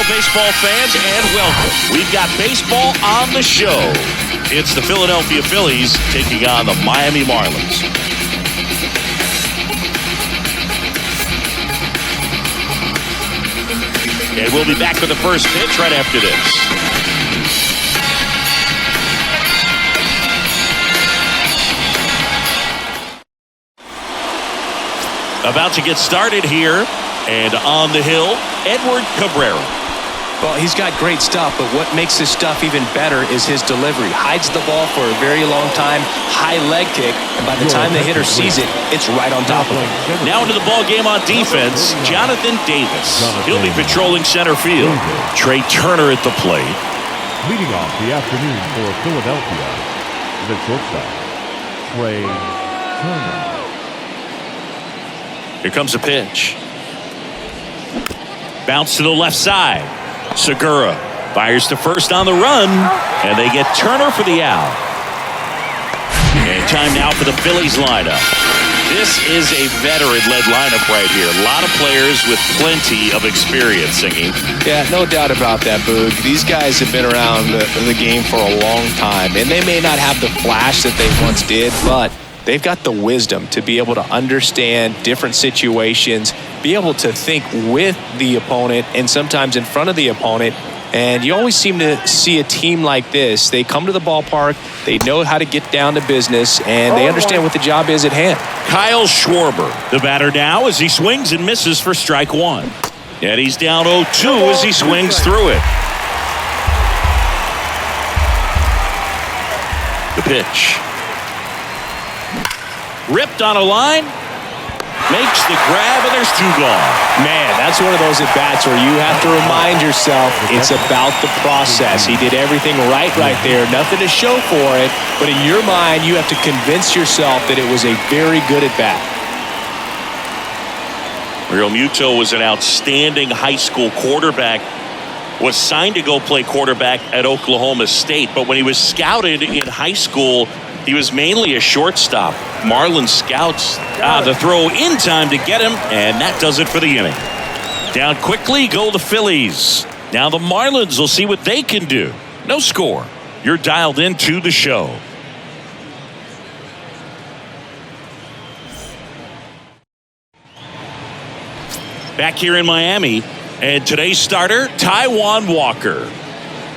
Hello, baseball fans, and welcome. We've got baseball on the show. It's the Philadelphia Phillies taking on the Miami Marlins. And we'll be back with the first pitch right after this. About to get started here, and on the hill, Edward Cabrera. Well, he's got great stuff, but what makes his stuff even better is his delivery. Hides the ball for a very long time, high leg kick, and by the time the hitter sees it, it's right on top of him. Now into the ball game on defense, Jonathan Davis. He'll be patrolling center field. Trey Turner at the plate. Leading off the afternoon for Philadelphia, the shortstop, Trey Turner. Here comes a pitch. Bounce to the left side. Segura fires to first on the run, and they get Turner for the out. And time now for the Phillies lineup. This is a veteran-led lineup right here. A lot of players with plenty of experience, Singing. Yeah, no doubt about that, Boog. These guys have been around the game for a long time, and they may not have the flash that they once did, but they've got the wisdom to be able to understand different situations, be able to think with the opponent and sometimes in front of the opponent. And you always seem to see a team like this. They come to the ballpark, they know how to get down to business, and they understand what the job is at hand. Kyle Schwarber, the batter now, as he swings and misses for strike one. And he's down 0-2 as he swings through it. The pitch. Ripped on a line, makes the grab, and there's two gone. Man, that's one of those at-bats where you have to remind yourself it's about the process. He did everything right there, nothing to show for it, but in your mind, you have to convince yourself that it was a very good at-bat. Real Muto was an outstanding high school quarterback, was signed to go play quarterback at Oklahoma State, but when he was scouted in high school, he was mainly a shortstop. Marlins scouts the throw in time to get him, and that does it for the inning. Down quickly go the Phillies. Now the Marlins will see what they can do. No score. You're dialed into the show. Back here in Miami, and today's starter, Taijuan Walker.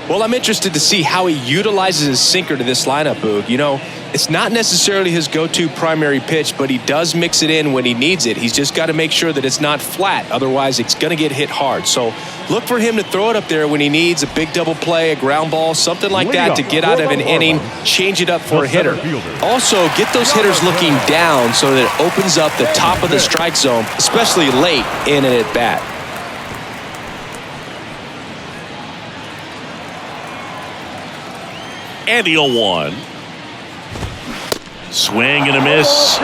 Well, I'm interested to see how he utilizes his sinker to this lineup, Boog. You know, it's not necessarily his go-to primary pitch, but he does mix it in when he needs it. He's just got to make sure that it's not flat. Otherwise, it's going to get hit hard. So look for him to throw it up there when he needs a big double play, a ground ball, something like that to get out of an inning, change it up for a hitter. Also, get those hitters looking down so that it opens up the top of the strike zone, especially late in an at-bat. And the 0-1. Swing and a miss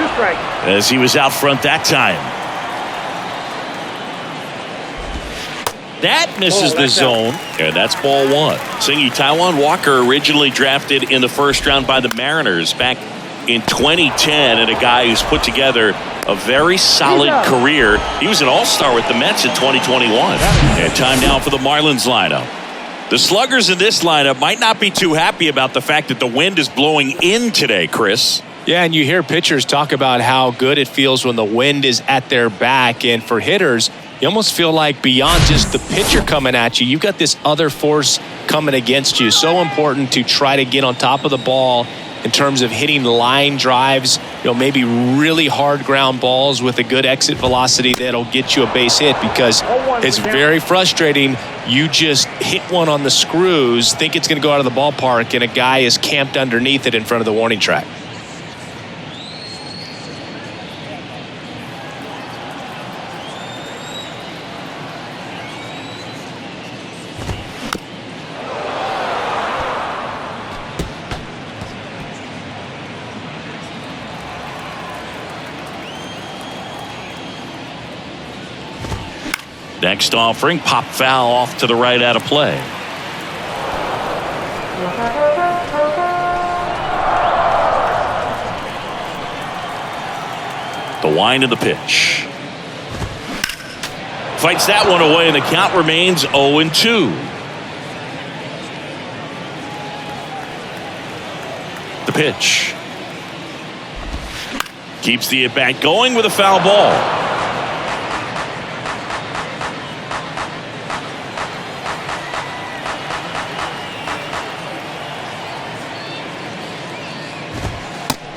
as he was out front that time. That misses the zone, and that's ball one. Singy, Taijuan Walker originally drafted in the first round by the Mariners back in 2010, and a guy who's put together a very solid career. He was an all-star with the Mets in 2021. And time now for the Marlins lineup. The sluggers in this lineup might not be too happy about the fact that the wind is blowing in today, Chris. Yeah, and you hear pitchers talk about how good it feels when the wind is at their back. And for hitters, you almost feel like beyond just the pitcher coming at you, you've got this other force coming against you. So important to try to get on top of the ball in terms of hitting line drives, maybe really hard ground balls with a good exit velocity that'll get you a base hit, because it's very frustrating. You just hit one on the screws, think it's going to go out of the ballpark, and a guy is camped underneath it in front of the warning track. Next offering, pop foul off to the right out of play. The wind of the pitch. Fights that one away, and the count remains 0-2. The pitch. Keeps the at-bat going with a foul ball.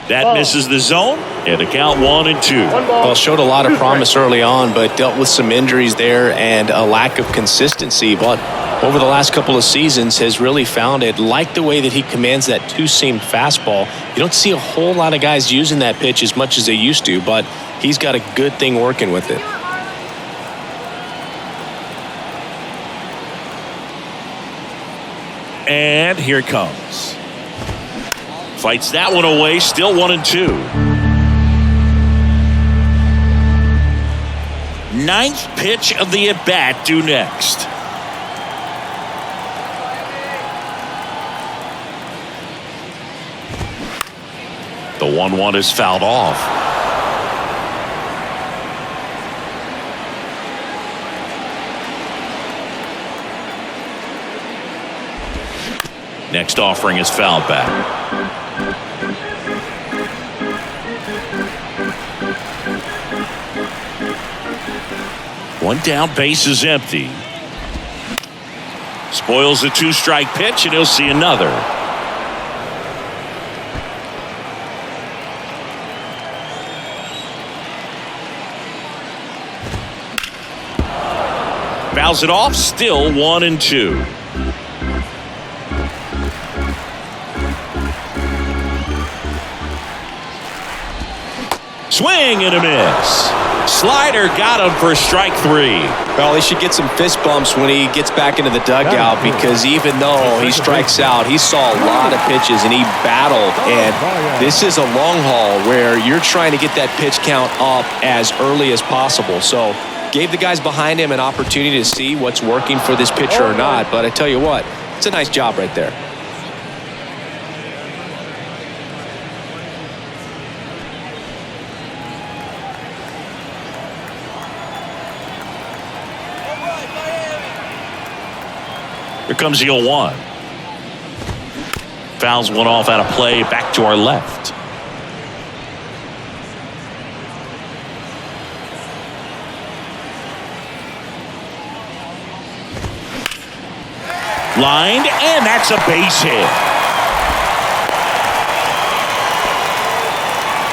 That misses the zone, and the count 1-2. Well, showed a lot of promise early on, but dealt with some injuries there and a lack of consistency. But over the last couple of seasons has really found it. Like the way that he commands that two-seam fastball. You don't see a whole lot of guys using that pitch as much as they used to, but he's got a good thing working with it. And here it comes. Fights that one away, still 1-2. Ninth pitch of the at-bat due next. The 1-1 is fouled off. Next offering is fouled back. One down, base is empty. Spoils a two-strike pitch, and he'll see another. Fouls it off, still 1-2. Swing and a miss. Slider got him for strike 3. Well, he should get some fist bumps when he gets back into the dugout, because even though he strikes out, he saw a lot of pitches and he battled. And this is a long haul where you're trying to get that pitch count up as early as possible. So gave the guys behind him an opportunity to see what's working for this pitcher or not. But I tell you what, it's a nice job right there. Here comes the 0-1. Fouls one off out of play, back to our left. Lined, and that's a base hit.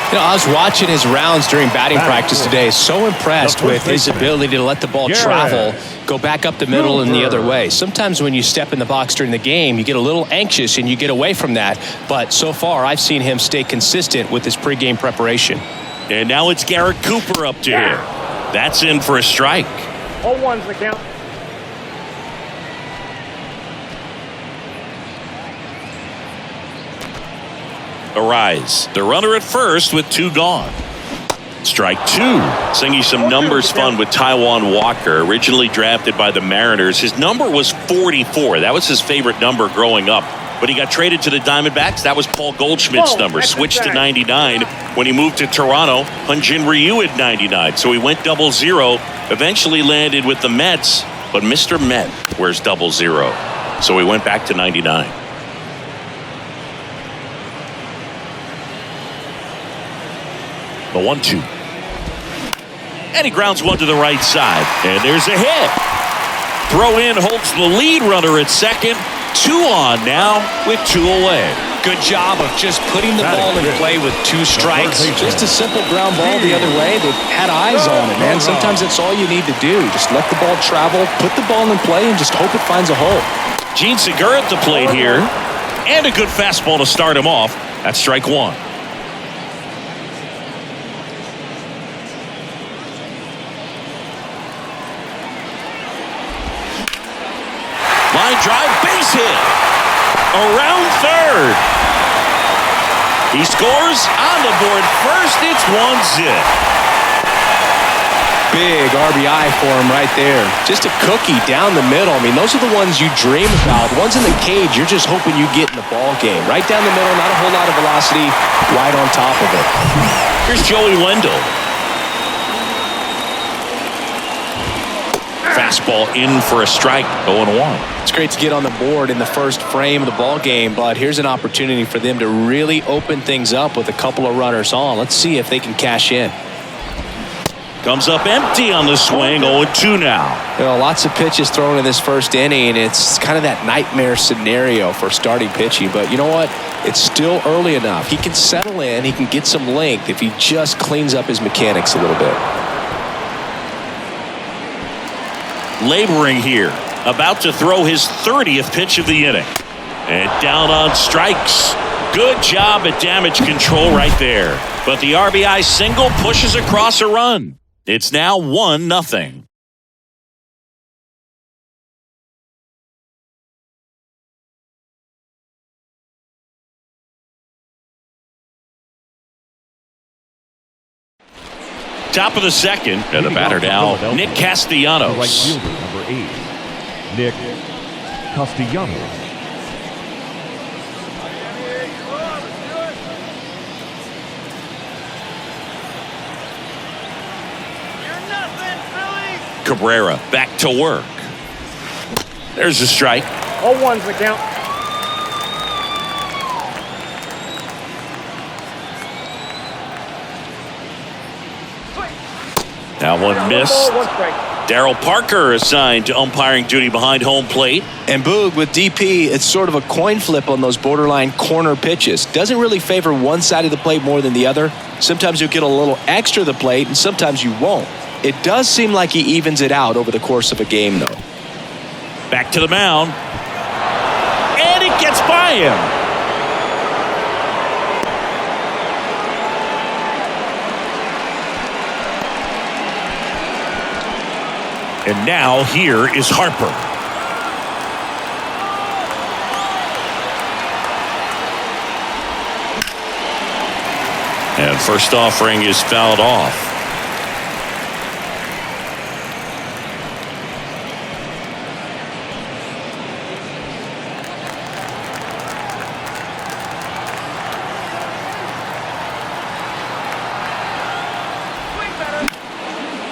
You know, I was watching his rounds during batting practice today. So impressed with his ability to let the ball travel, go back up the middle and the other way. Sometimes when you step in the box during the game, you get a little anxious and you get away from that. But so far, I've seen him stay consistent with his pregame preparation. And now it's Garrett Cooper up to here. That's in for a strike. 0-1's the count. Arise. The runner at first with 2 gone. Strike 2. Singing some numbers fun with Taijuan Walker, originally drafted by the Mariners. His number was 44. That was his favorite number growing up. When he got traded to the Diamondbacks, that was Paul Goldschmidt's number. Switched to 99. When he moved to Toronto, Hyun-Jin Ryu at 99. So he went 00. Eventually landed with the Mets, but Mr. Met wears 00. So he went back to 99. The 1-2. And he grounds one to the right side. And there's a hit. Throw in holds the lead runner at second. 2 on now with 2 away. Good job of just putting the ball in play with 2 strikes. Just a simple ground ball the other way. They had eyes on it, man. Sometimes that's all you need to do. Just let the ball travel, put the ball in play, and just hope it finds a hole. Gene Segura at the plate here. And a good fastball to start him off. That's strike 1. Line drive, base hit. Around third. He scores on the board first. It's 1-zip. Big RBI for him right there. Just a cookie down the middle. I mean, those are the ones you dream about. Ones in the cage, you're just hoping you get in the ball game. Right down the middle, not a whole lot of velocity, right on top of it. Here's Joey Wendell. fastball in for a strike. 0-1. It's great to get on the board in the first frame of the ball game, but here's an opportunity for them to really open things up with a couple of runners on. Let's see if they can cash in. Comes up empty on the swing. 0-2 now. Lots of pitches thrown in this first inning. It's kind of that nightmare scenario for starting pitching, but you know what? It's still early enough. He can settle in. He can get some length if he just cleans up his mechanics a little bit. Laboring here. About to throw his 30th pitch of the inning. And down on strikes. Good job at damage control right there. But the RBI single pushes across a run. It's now 1-0. Top of the second, and the batter now, Nick Castellanos. Right fielder, number 8, Nick Castellanos. Cabrera back to work. There's a strike. 0-1's the count. Now one missed. Darryl Parker assigned to umpiring duty behind home plate. And Boog, with DP, it's sort of a coin flip on those borderline corner pitches. Doesn't really favor one side of the plate more than the other. Sometimes you'll get a little extra the plate, and sometimes you won't. It does seem like he evens it out over the course of a game, though. Back to the mound. And it gets by him. And now here is Harper. And first offering is fouled off.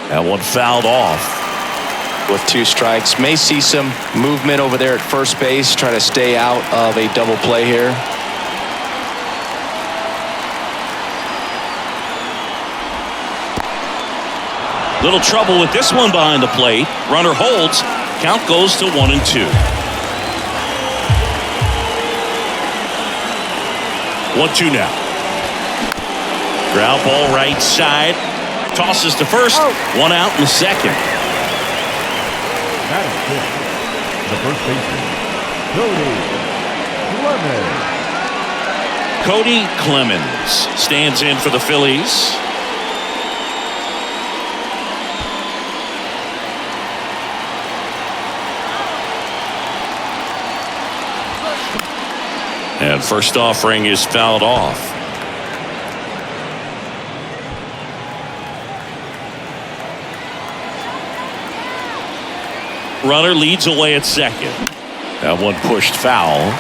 That one fouled off. With 2 strikes, may see some movement over there at first base, trying to stay out of a double play here. Little trouble with this one behind the plate. Runner holds. Count goes to 1-2. 1-2 now. Ground ball right side. Tosses to first. 1 out in the second. That is good. The first baseman, Cody Clemens. Cody Clemens stands in for the Phillies. And first offering is fouled off. Runner leads away at second. That one pushed foul.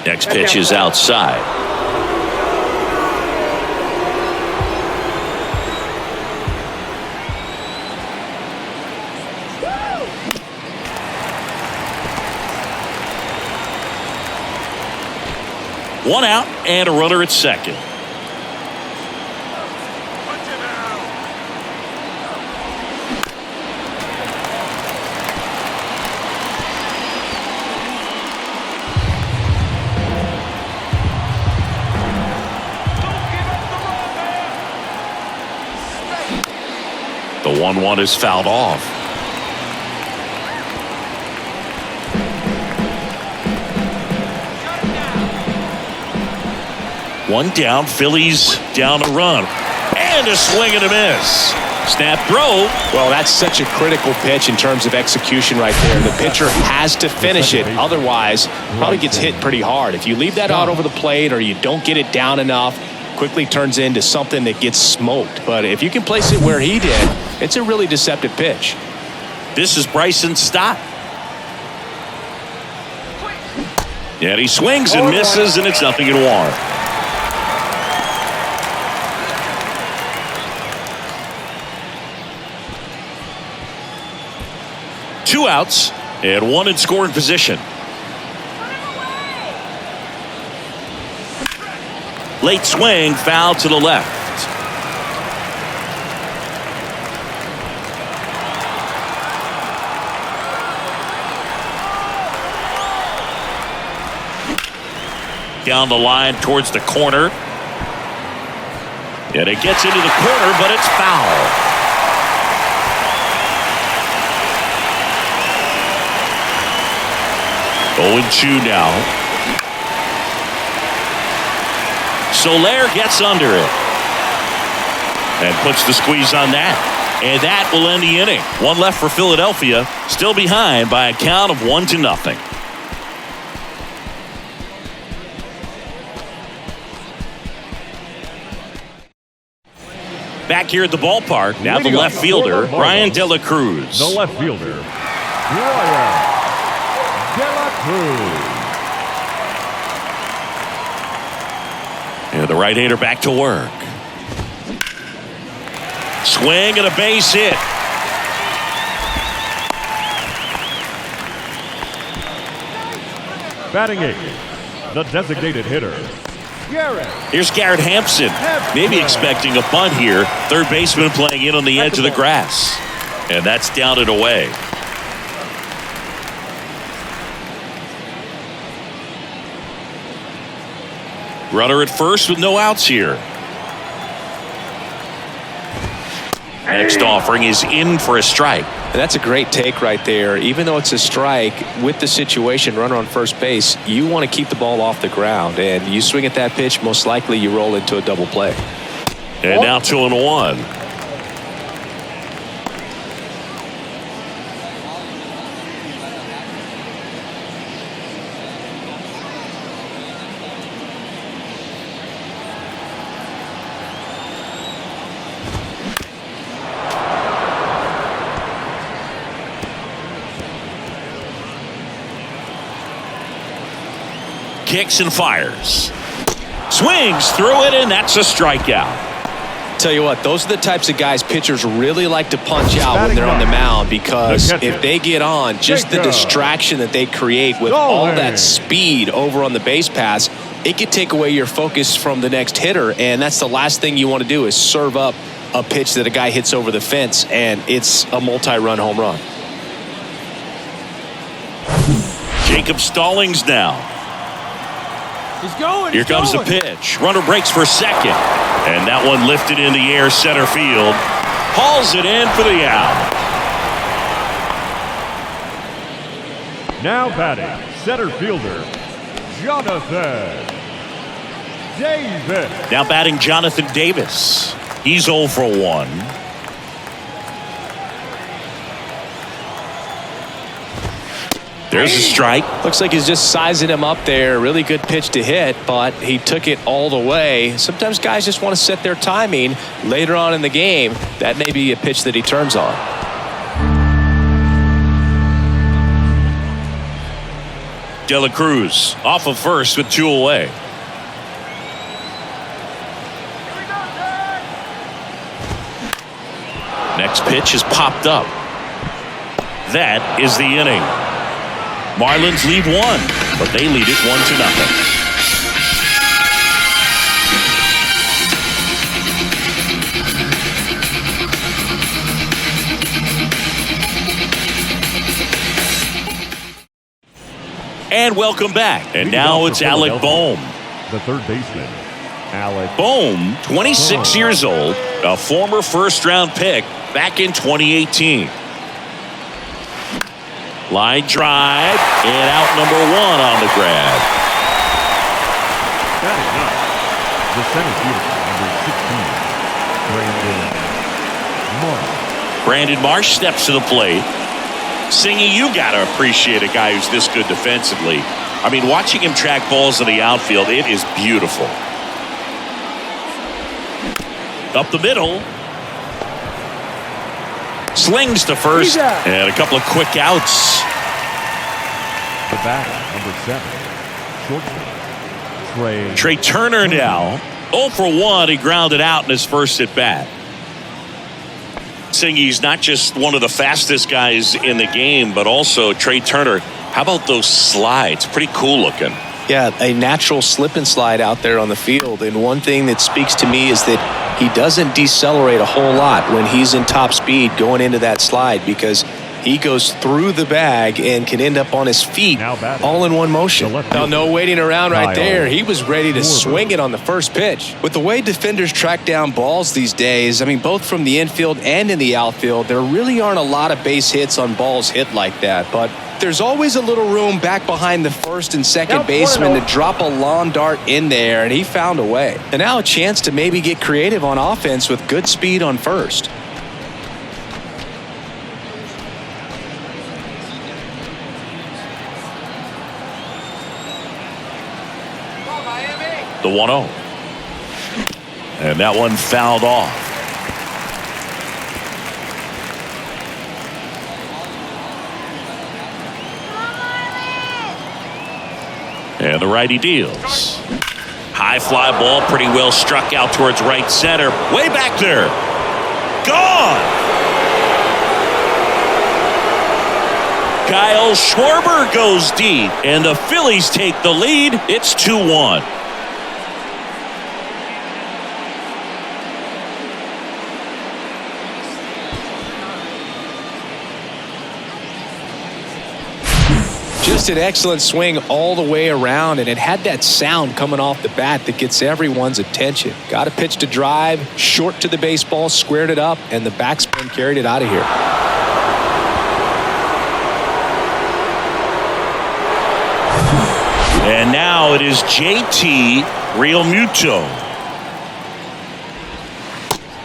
Next pitch is outside. One out and a runner at second. The 1-1 is fouled off. One down, Phillies down a run. And a swing and a miss. Snap throw. Well, that's such a critical pitch in terms of execution right there. The pitcher has to finish it. Otherwise, probably gets hit pretty hard. If you leave that out over the plate or you don't get it down enough, quickly turns into something that gets smoked. But if you can place it where he did, it's a really deceptive pitch. This is Bryson Stott. And he swings and misses, and it's 0-1. Two outs and one in scoring position. Late swing, foul to the left. Down the line towards the corner. And it gets into the corner, but it's foul. Oh, 2 now. Soler gets under it and puts the squeeze on that. And that will end the inning. One left for Philadelphia, still behind by a count of 1-0. Back here at the ballpark, now the left fielder, Ryan De La Cruz. The left fielder, Ryan De La Cruz. And the right-hander back to work. Swing and a base hit. Batting 8, the designated hitter, Garrett. Here's Garrett Hampson. Maybe expecting a bunt here. Third baseman playing in on the edge of the grass. And that's down and away. Runner at first with no outs here. Next offering is in for a strike. And that's a great take right there. Even though it's a strike, with the situation, runner on first base, you want to keep the ball off the ground. And you swing at that pitch, most likely you roll into a double play. And now 2-1. Kicks and fires. Swings through it, and that's a strikeout. Tell you what, those are the types of guys pitchers really like to punch out when they're on the mound, because if they get on, just the distraction that they create with all that speed over on the base pass, it could take away your focus from the next hitter, and that's the last thing you want to do is serve up a pitch that a guy hits over the fence, and it's a multi-run home run. Jacob Stallings now. Here comes the pitch. Runner breaks for second. And that one lifted in the air center field. Hauls it in for the out. Now batting, center fielder, Jonathan Davis. Now batting Jonathan Davis. He's 0 for 1. There's a strike. Looks like he's just sizing him up there. Really good pitch to hit, but he took it all the way. Sometimes guys just want to set their timing later on in the game. That may be a pitch that he turns on. De La Cruz off of first with 2 away. Next pitch is popped up. That is the inning. Marlins lead 1, but they lead it 1-0. And welcome back. And now it's Alec Bohm. The third baseman, Alec Bohm, 26 years old, a former first-round pick back in 2018. Line drive, and out number 1 on the grab. That is not the center fielder, number 16, Brandon Marsh steps to the plate. Singy, you got to appreciate a guy who's this good defensively. I mean, watching him track balls in the outfield, it is beautiful. Up the middle. Slings to first, and a couple of quick outs. The batter, number 7, Shortstop, Trey Turner now 0 for 1. He grounded out in his first at bat. Saying he's not just one of the fastest guys in the game, but also Trey Turner. How about those slides? Pretty cool looking. Yeah, a natural slip and slide out there on the field. And one thing that speaks to me is that he doesn't decelerate a whole lot when he's in top speed going into that slide, because he goes through the bag and can end up on his feet all in one motion. Now, no waiting around right there. He was ready to swing it on the first pitch. With the way defenders track down balls these days, I mean, both from the infield and in the outfield, there really aren't a lot of base hits on balls hit like that. But there's always a little room back behind the first and second baseman to drop a lawn dart in there, and he found a way. And now a chance to maybe get creative on offense with good speed on first. The 1-0. And that one fouled off. And the righty deals. High fly ball, pretty well struck out towards right center. Way back there. Gone. Kyle Schwarber goes deep, and the Phillies take the lead. It's 2-1. Just an excellent swing all the way around, and it had that sound coming off the bat that gets everyone's attention. Got a pitch to drive, short to the baseball, squared it up, and the backspin carried it out of here. And now it is JT Realmuto.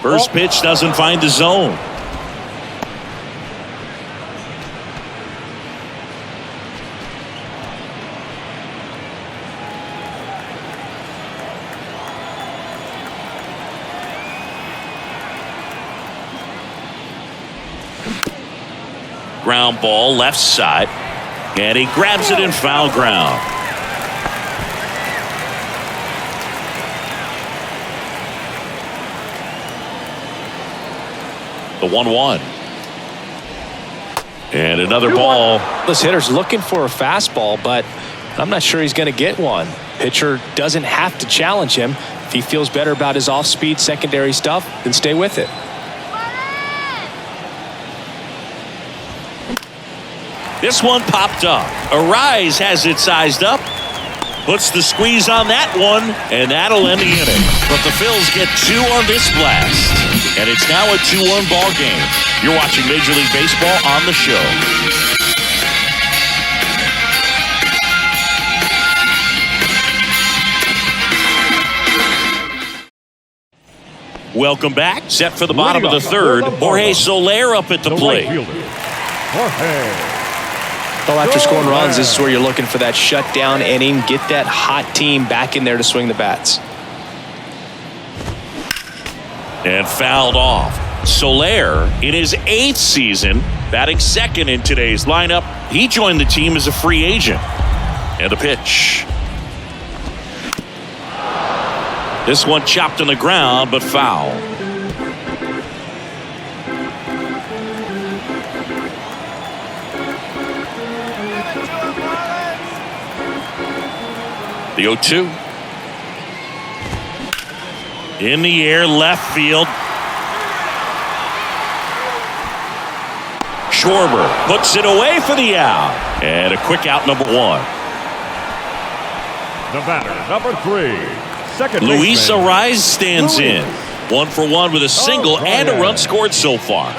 First pitch doesn't find the zone. Ground ball left side, and he grabs it in foul ground. The 1-1. And another ball. This hitter's looking for a fastball, but I'm not sure he's going to get one. Pitcher doesn't have to challenge him. If he feels better about his off-speed secondary stuff, then stay with it. This one popped up. Arise has it sized up. Puts the squeeze on that one, and that'll end the inning. But the Phils get 2 on this blast. And it's now a 2-1 ball game. You're watching Major League Baseball on the show. Welcome back. Set for the bottom of the third. Jorge Soler up at the plate. Well, after scoring runs, this is where you're looking for that shutdown inning. Get that hot team back in there to swing the bats. And fouled off. Soler, in his 8th season, batting second in today's lineup. He joined the team as a free agent. And a pitch. This one chopped on the ground, but foul. The 0-2. In the air, left field. Schwarber puts it away for the out. And a quick out, number 1. The batter, number 3, second Luis baseman, Arise stands in. 1 for 1 with a single and a run scored so far.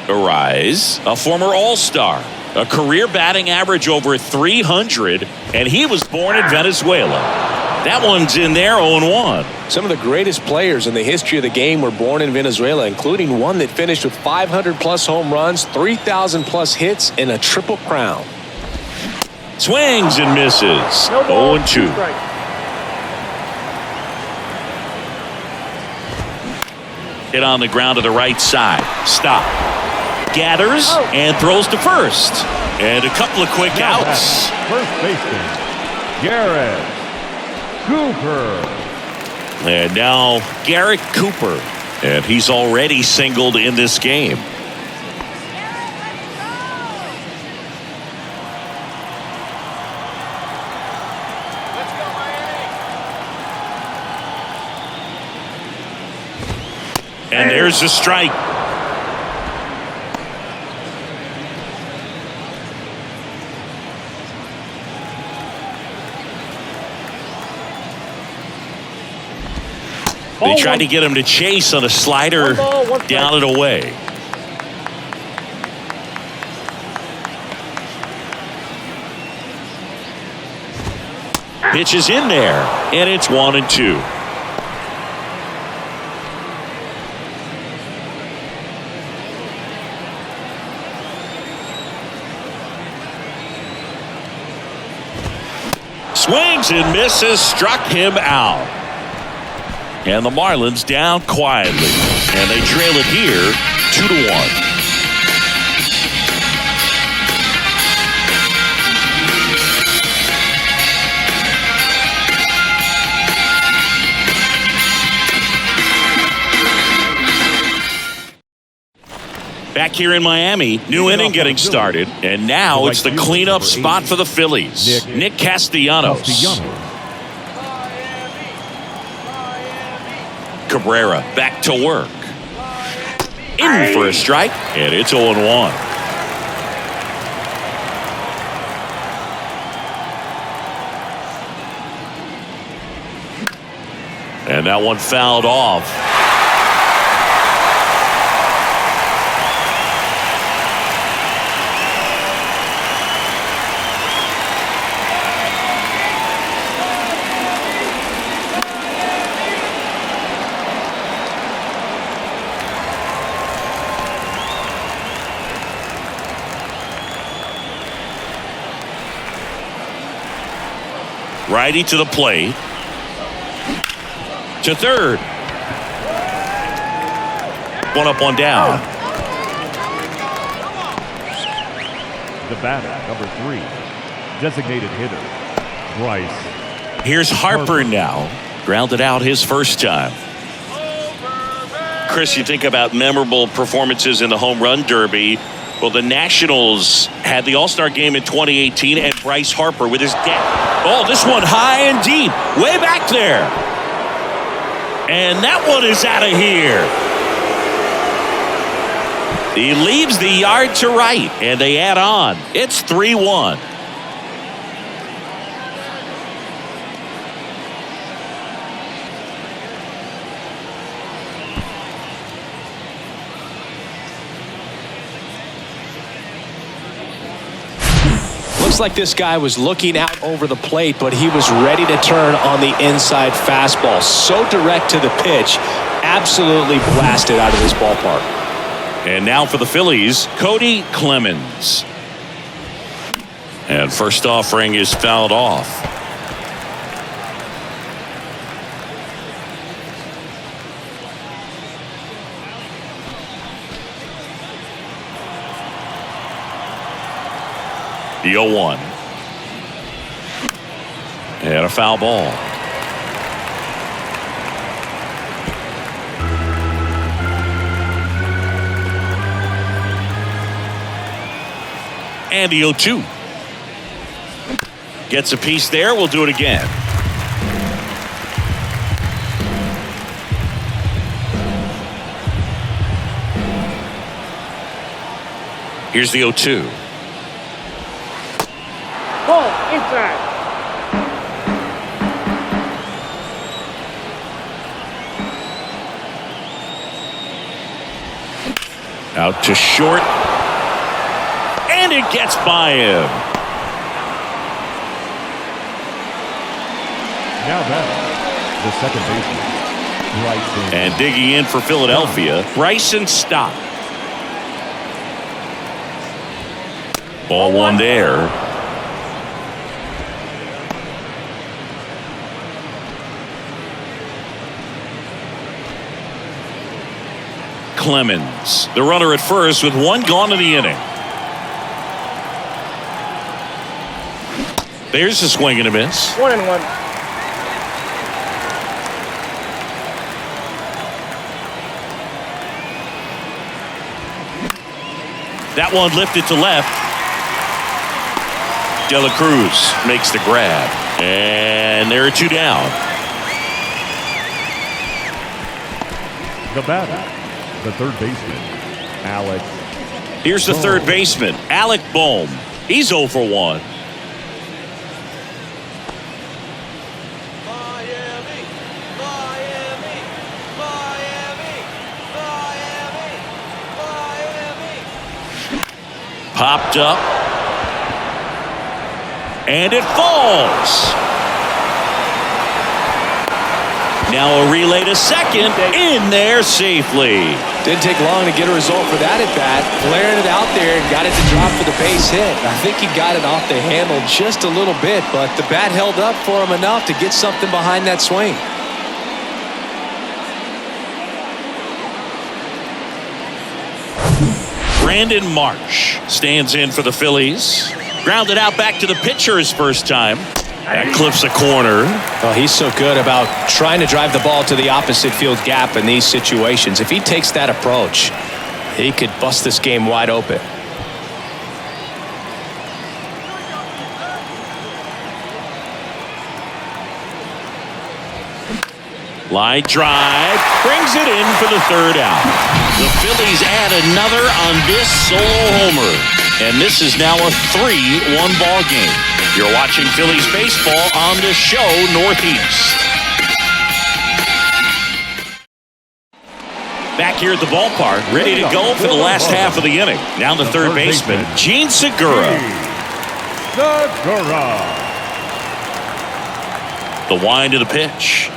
Arise, a former All-Star. A career batting average over 300, and he was born in Venezuela. That one's in there, 0-1. Some of the greatest players in the history of the game were born in Venezuela, including one that finished with 500-plus home runs, 3,000-plus hits, and a triple crown. Swings and misses. 0-2. Hit on the ground to the right side. Stop. Gathers and throws to first. And a couple of quick Now outs. batting, first baseman, Garrett Cooper. And now Garrett Cooper. And he's already singled in this game. And there's a strike. They tried to get him to chase on a slider down and away. Pitch is in there, and it's 1-2. Swings and misses, struck him out. And the Marlins down quietly. And they trail it here 2-1. Back here in Miami, new inning getting started. And now it's the cleanup spot for the Phillies. Nick Castellanos. Cabrera back to work. In for a strike, and it's 0-1. And that one fouled off. Righty to the plate. To third. One up, one down. The batter, number 3, designated hitter, Bryce. Here's Harper now. Grounded out his first time. Chris, you think about memorable performances in the home run derby. Well, the Nationals had the All-Star game in 2018, and Bryce Harper with his dad. Oh, this one high and deep, way back there. And that one is out of here. He leaves the yard to right, and they add on. It's 3-1. Looks like this guy was looking out over the plate, but he was ready to turn on the inside fastball. So direct to the pitch, absolutely blasted out of this ballpark. And now for the Phillies, Cody Clemens. And first offering is fouled off. The 0-1. And a foul ball. And the 0-2. Gets a piece there. We'll do it again. Here's the 0-2. Ball inside. Out to short. And it gets by him. Now batting, the second baseman, Bryson. And digging in for Philadelphia, Bryson Stott. Ball one there. Clemens, the runner at first with one gone in the inning. There's a swing and a miss. 1-1. That one lifted to left. De La Cruz makes the grab. And there are 2 down. The batter, the third baseman, Alex. Here's the third baseman, Alec Bohm. He's 0 for 1. Popped up. And it falls. Now a relay to second. In there safely. Didn't take long to get a result for that at bat. Flaring it out there and got it to drop for the base hit. I think he got it off the handle just a little bit, but the bat held up for him enough to get something behind that swing. Brandon Marsh stands in for the Phillies. Grounded out back to the pitcher his first time. That clips a corner. Well, he's so good about trying to drive the ball to the opposite field gap in these situations. If he takes that approach, he could bust this game wide open. Line drive brings it in for the third out. The Phillies add another on this solo homer. And this is now a 3-1 ball game. You're watching Phillies baseball on the show Northeast. Back here at the ballpark, ready to go for the last half of the inning. Now the third baseman, Gene Segura. The wind of the pitch.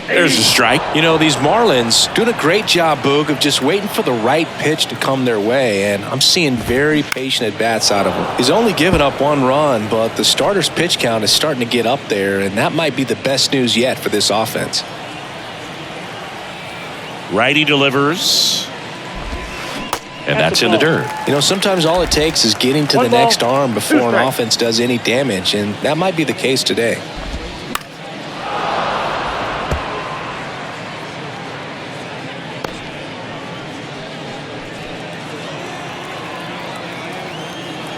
There's a strike. You know, these Marlins doing a great job, Boog, of just waiting for the right pitch to come their way, and I'm seeing very patient at-bats out of him. He's only given up 1 run, but the starter's pitch count is starting to get up there, and that might be the best news yet for this offense. Righty delivers. And that's in the dirt. You know, sometimes all it takes is getting to the next arm before an offense does any damage, and that might be the case today.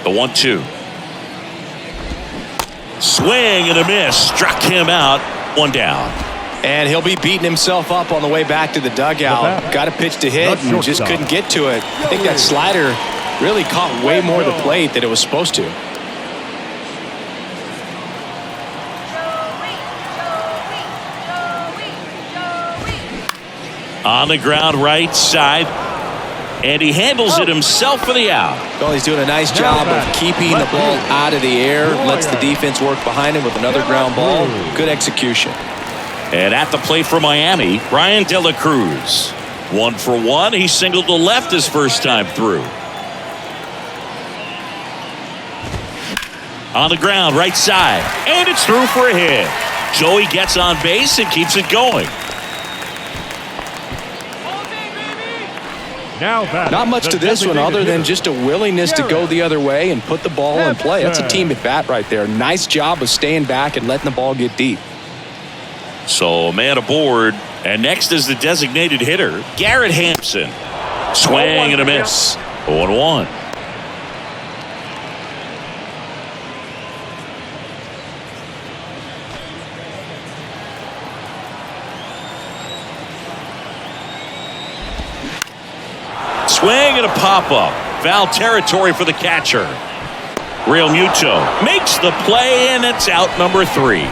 The 1-2. Swing and a miss. Struck him out. 1 down. And he'll be beating himself up on the way back to the dugout. Got a pitch to hit and just couldn't get to it. I think that slider really caught way more of the plate than it was supposed to. On the ground right side. And he handles it himself for the out. Well, he's doing a nice job of keeping the ball out of the air. Lets the defense work behind him with another ground ball. Good execution. And at the plate for Miami, Brian De La Cruz. 1 for 1. He singled to left his first time through. On the ground, right side. And it's through for a hit. Joey gets on base and keeps it going. Not much to this one other than just a willingness to go the other way and put the ball in play. That's a team at bat right there. Nice job of staying back and letting the ball get deep. So a man aboard. And next is the designated hitter, Garrett Hampson. Swing and a miss. 0-1. Swing and a pop-up. Foul territory for the catcher. Real Muto makes the play, and it's out number 3.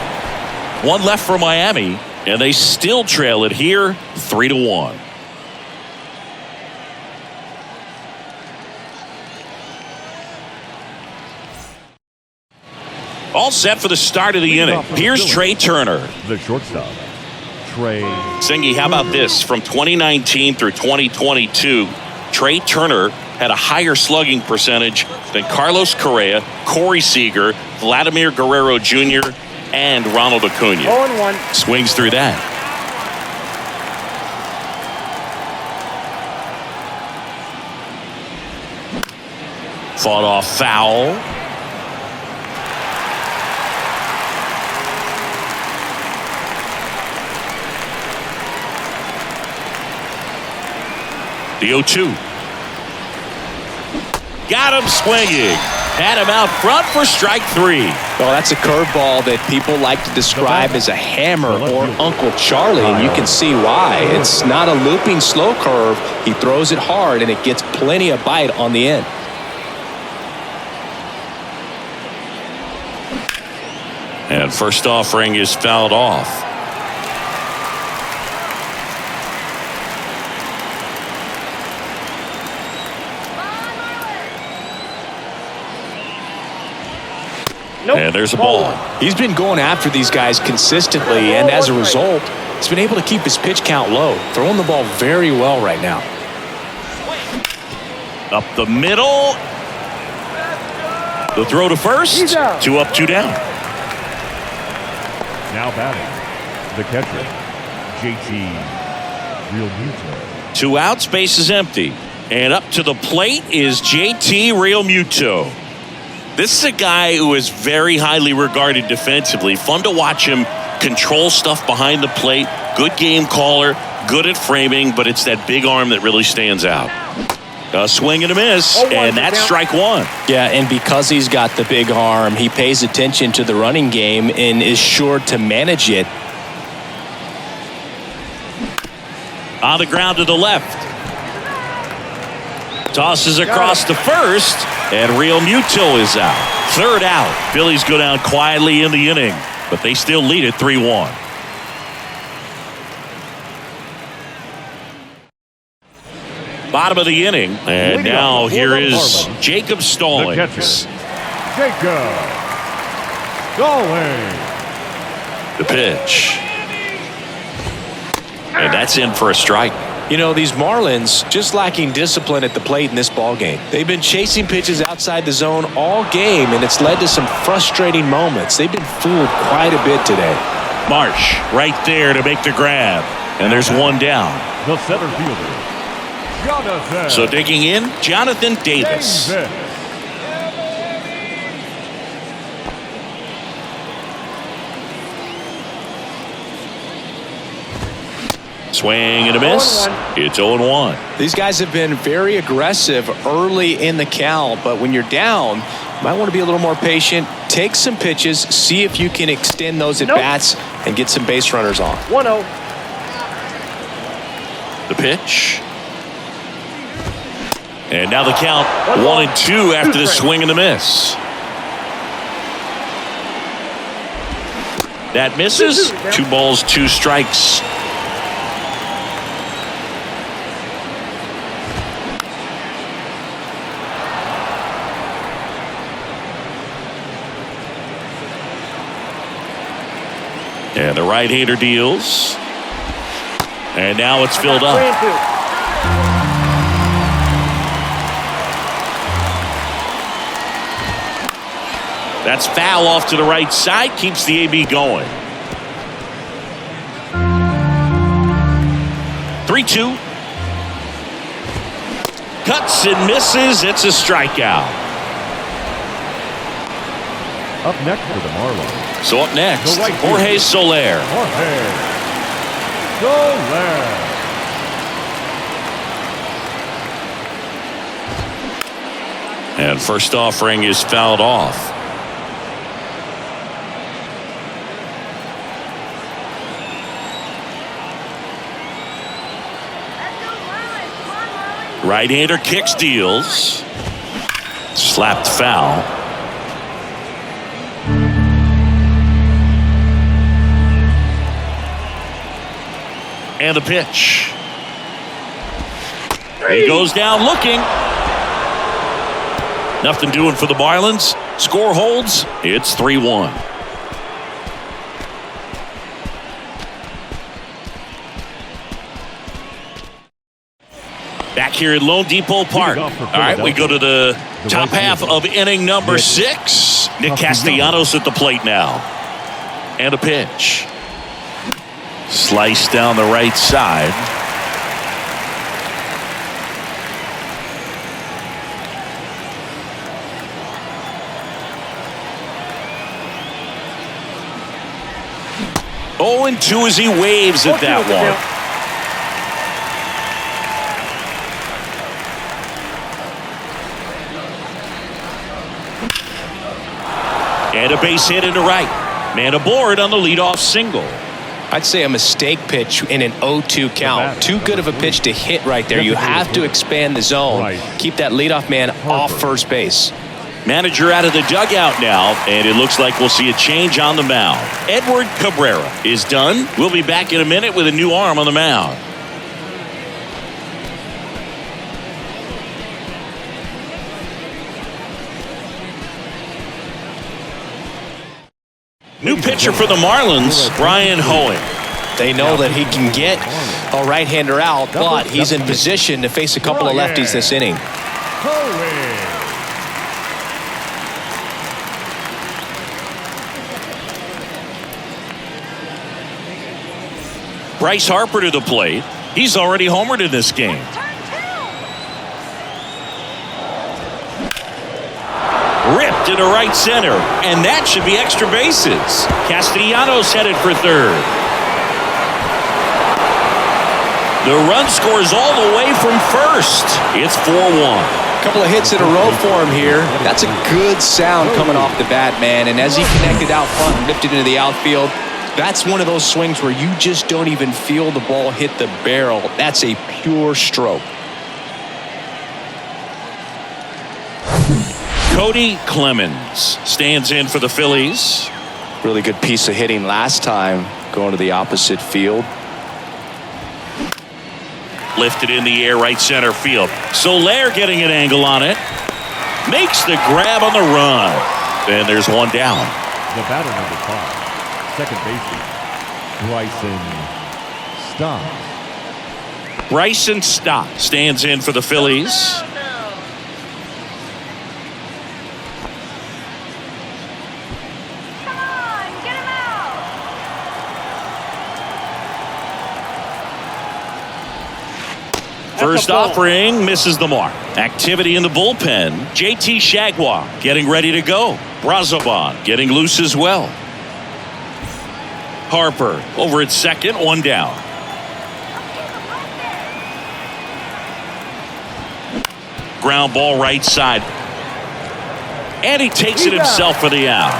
1 left for Miami, and they still trail it here 3-1. All set for the start of the inning. Here's Trey Turner. The shortstop, Trey. Singy, how about this? From 2019 through 2022, Trey Turner had a higher slugging percentage than Carlos Correa, Corey Seager, Vladimir Guerrero Jr., and Ronald Acuna. 0-1. Swings through that. Fought off foul. The 0-2. Got him swinging. Had him out front for strike 3. Well, that's a curveball that people like to describe as a hammer or Uncle Charlie, and you can see why. It's not a looping slow curve. He throws it hard, and it gets plenty of bite on the end. And first offering is fouled off. Nope. And there's a ball. He's been going after these guys consistently, and as a result, he's been able to keep his pitch count low, throwing the ball very well right now. Up the middle. The throw to first. 2 up, 2 down. Now batting, the catcher, JT Realmuto. 2 outs, base is empty. And up to the plate is JT Realmuto. This is a guy who is very highly regarded defensively. Fun to watch him control stuff behind the plate. Good game caller, good at framing, but it's that big arm that really stands out. A swing and a miss, and that's strike 1. Yeah, and because he's got the big arm, he pays attention to the running game and is sure to manage it. On the ground to the left. Tosses across to first, and Realmuto is out. 3rd out. Phillies go down quietly in the inning, but they still lead it 3-1. Bottom of the inning, and now here is Jacob Stallings. Jacob Stallings. The pitch. And that's in for a strike. You know, these Marlins just lacking discipline at the plate in this ballgame. They've been chasing pitches outside the zone all game, and it's led to some frustrating moments. They've been fooled quite a bit today. Marsh right there to make the grab, and there's 1 down. The center fielder, Jonathan. So digging in, Jonathan Davis. Swing and a miss. It's 0-1. These guys have been very aggressive early in the count, but when you're down, you might want to be a little more patient. Take some pitches, see if you can extend those at-bats and get some base runners on. 1-0. The pitch. And now the count 1-2 after the swing and the miss. That misses. 2 balls, 2 strikes. And the right-hander deals. And now it's filled up. 3-2. That's foul off to the right side. Keeps the AB going. 3-2. Cuts and misses. It's a strikeout. Up next for the Marlins. So up next, The right Jorge fielder. Soler. Jorge Soler. And first offering is fouled off. Right-hander kicks, deals. Slapped foul. And the pitch. He goes down looking. Nothing doing for the Marlins. Score holds. It's 3-1. Back here at Lone Depot Park. All right, we go to the top half of inning number 6. Nick Castellanos at the plate now. And a pitch. Sliced down the right side. Oh, and 2 as he waves at that one. And a base hit into right. Man aboard on the leadoff single. I'd say a mistake pitch in an 0-2 count. Too good of a pitch to hit right there. You have to expand the zone. Keep that leadoff man off first base. Manager out of the dugout now, and it looks like we'll see a change on the mound. Edward Cabrera is done. We'll be back in a minute with a new arm on the mound. New pitcher for the Marlins, Brian Hoeing. They know that he can get a right-hander out, but he's in position to face a couple of lefties this inning. Bryce Harper to the plate. He's already homered in this game. Ripped into right center, and that should be extra bases. Castellanos headed for third. The run scores all the way from first. It's 4-1. Couple of hits in a row for him here. That's a good sound coming off the bat, man. And as he connected out front and ripped it into the outfield, that's one of those swings where you just don't even feel the ball hit the barrel. That's a pure stroke. Cody Clemens stands in for the Phillies. Really good piece of hitting last time, going to the opposite field. Lifted in the air, right center field. Soler getting an angle on it. Makes the grab on the run. And there's one down. The batter number 5, second baseman, Bryson Stott. Bryson Stott stands in for the Phillies. First offering misses the mark. Activity in the bullpen. JT Shagwar getting ready to go. Brazoban getting loose as well. Harper over at second, one down. Ground ball right side. And he takes it himself for the out.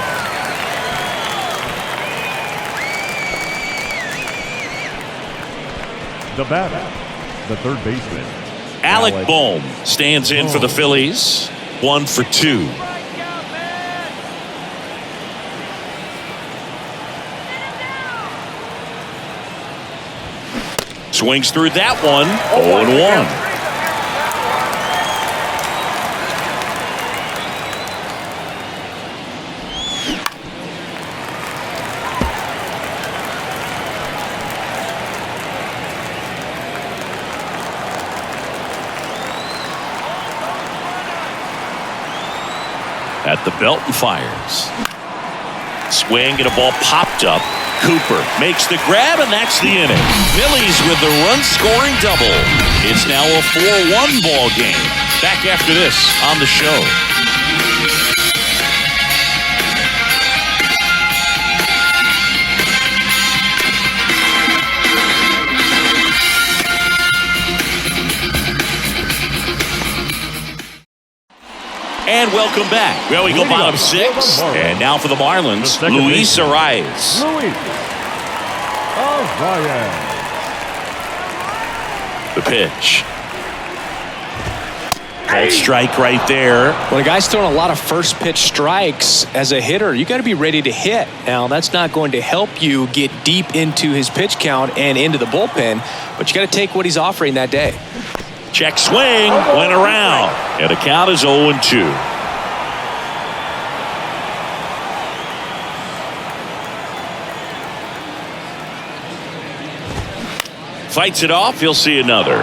The batter, the third baseman, Alec Bohm stands in for the Phillies. 1 for 2. Swings through that one. 0-1. At the belt and fires. Swing and a ball popped up. Cooper makes the grab, and that's the inning. Phillies with the run-scoring double. It's now a 4-1 ball game. Back after this on the show. And welcome back. Well, we go bottom 6. And now for the Marlins, Luis Arias. The pitch. Called strike right there. When a guy's throwing a lot of first pitch strikes as a hitter, you got to be ready to hit. Now, that's not going to help you get deep into his pitch count and into the bullpen, but you got to take what he's offering that day. Check swing, went around, and the count is 0-2. Fights it off, he'll see another.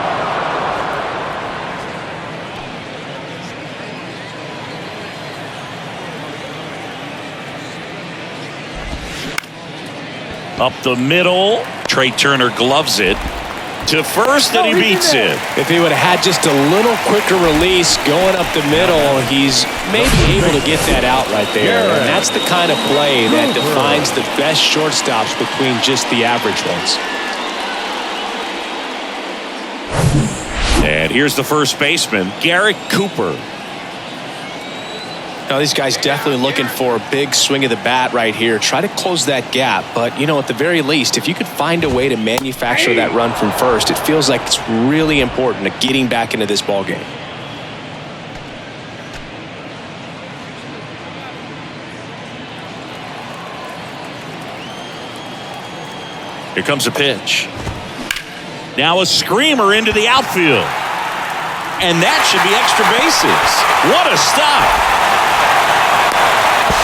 Up the middle, Trey Turner gloves it. To first, and he beats it. If he would have had just a little quicker release going up the middle, he's maybe able to get that out right there. And that's the kind of play that defines the best shortstops between just the average ones. And here's the first baseman, Garrett Cooper. Now, these guys definitely looking for a big swing of the bat right here. Try to close that gap. But, you know, at the very least, if you could find a way to manufacture that run from first, it feels like it's really important to getting back into this ball game. Here comes a pitch. Now a screamer into the outfield. And that should be extra bases. What a stop.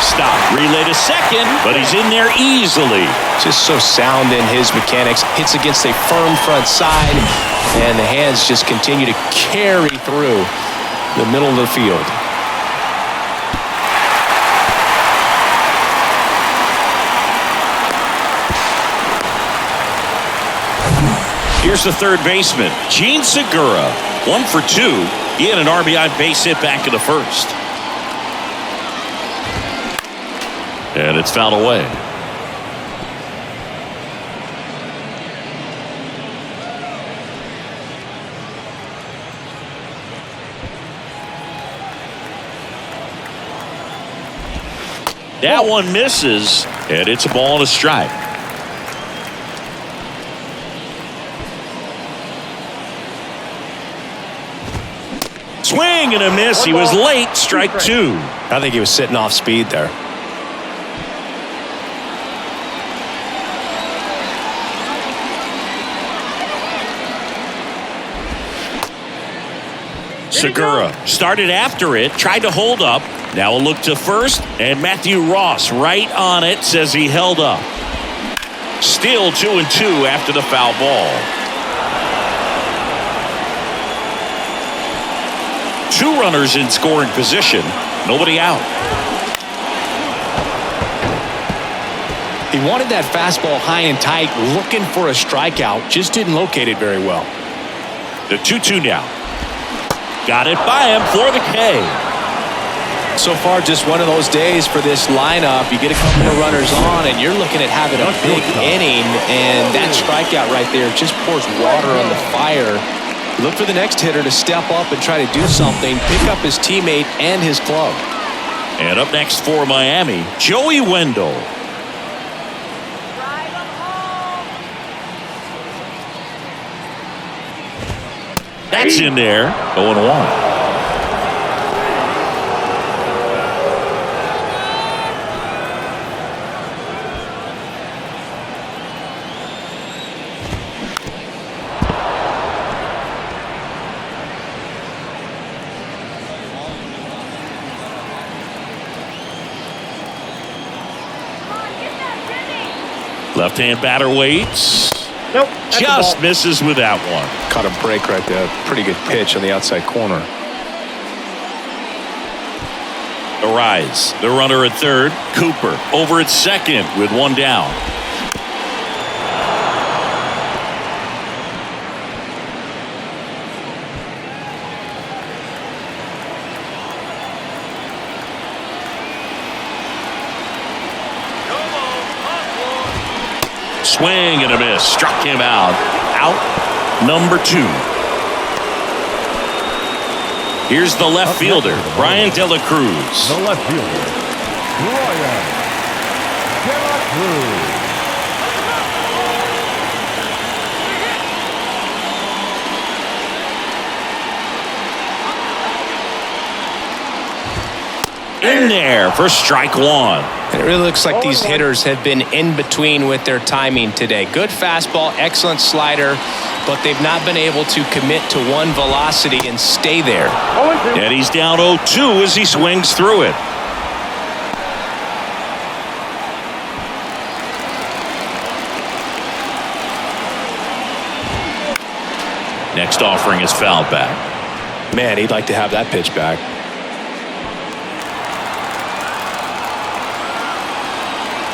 Stop. Relay to second, but he's in there easily. Just so sound in his mechanics. Hits against a firm front side, and the hands just continue to carry through the middle of the field. Here's the third baseman, Gene Segura. 1 for 2. He had an RBI base hit back in the first. And it's fouled away. That one misses, and it's a ball and a strike. Swing and a miss. He was late. Strike 2. I think he was sitting off speed there. Segura started after it, tried to hold up. Now a look to first, and Matthew Ross right on it, says he held up. Still 2-2 after the foul ball. 2 runners in scoring position, nobody out. He wanted that fastball high and tight, looking for a strikeout, just didn't locate it very well. The 2-2 now. Got it by him for the K. So far, just one of those days for this lineup. You get a couple of runners on, and you're looking at having a big inning, and that strikeout right there just pours water on the fire. Look for the next hitter to step up and try to do something, pick up his teammate and his club. And up next for Miami, Joey Wendell. That's in there, 0-1. Left-hand batter waits. Nope. Just misses with that one. Caught a break right there. Pretty good pitch on the outside corner. The rise. The runner at third. Cooper over at second with 1 down. Swing and a miss. Struck him out. Out number 2. Here's the left fielder, Brian De La Cruz. The left fielder, Brian De La Cruz. In there for strike 1. It really looks like these hitters have been in between with their timing today. Good fastball, excellent slider, but they've not been able to commit to one velocity and stay there. And he's down 0-2 as he swings through it. Next offering is fouled back. Man, he'd like to have that pitch back.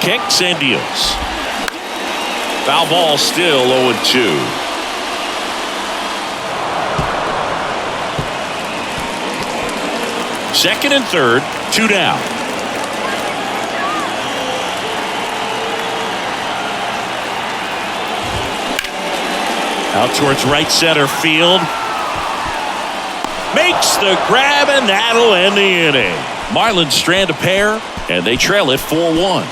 Kicks and deals. Foul ball, still 0-2. Second and third, 2 down. Out towards right center field. Makes the grab, and that'll end the inning. Marlins strand a pair, and they trail it 4-1.